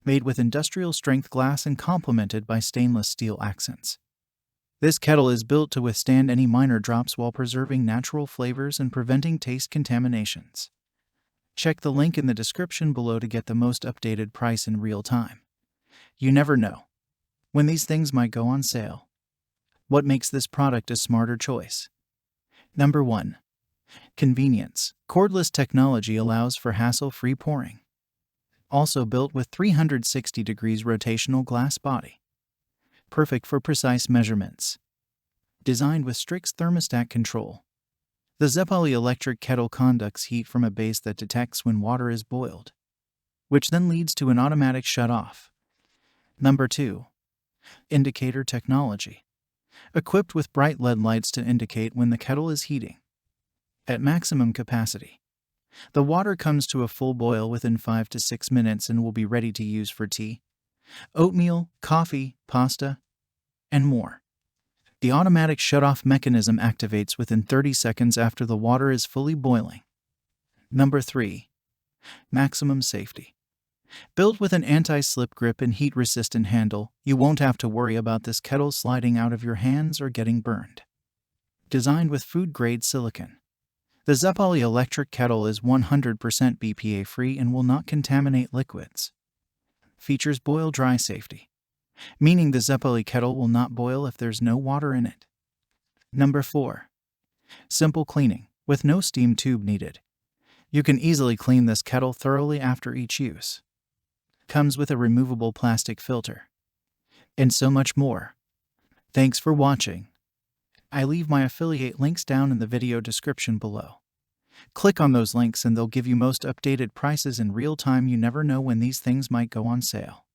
made with industrial-strength glass and complemented by stainless steel accents. This kettle is built to withstand any minor drops while preserving natural flavors and preventing taste contaminations. Check the link in the description below to get the most updated price in real time. You never know when these things might go on sale. What makes this product a smarter choice? Number 1. Convenience. Cordless technology allows for hassle-free pouring. Also built with 360 degrees rotational glass body. Perfect for precise measurements. Designed with Strix thermostat control. The Zeppoli Electric Kettle conducts heat from a base that detects when water is boiled, which then leads to an automatic shut-off. Number 2. Indicator technology. Equipped with bright LED lights to indicate when the kettle is heating. At maximum capacity. The water comes to a full boil within 5 to 6 minutes and will be ready to use for tea, oatmeal, coffee, pasta, and more. The automatic shut-off mechanism activates within 30 seconds after the water is fully boiling. Number 3. Maximum safety. Built with an anti-slip grip and heat-resistant handle, you won't have to worry about this kettle sliding out of your hands or getting burned. Designed with food-grade silicone. The Zeppoli Electric Kettle is 100% BPA-free and will not contaminate liquids. Features boil-dry safety, meaning the Zeppoli kettle will not boil if there's no water in it. Number 4. Simple cleaning, with no steam tube needed. You can easily clean this kettle thoroughly after each use. Comes with a removable plastic filter. And so much more. Thanks for watching. I leave my affiliate links down in the video description below. Click on those links and they'll give you most updated prices in real time. You never know when these things might go on sale.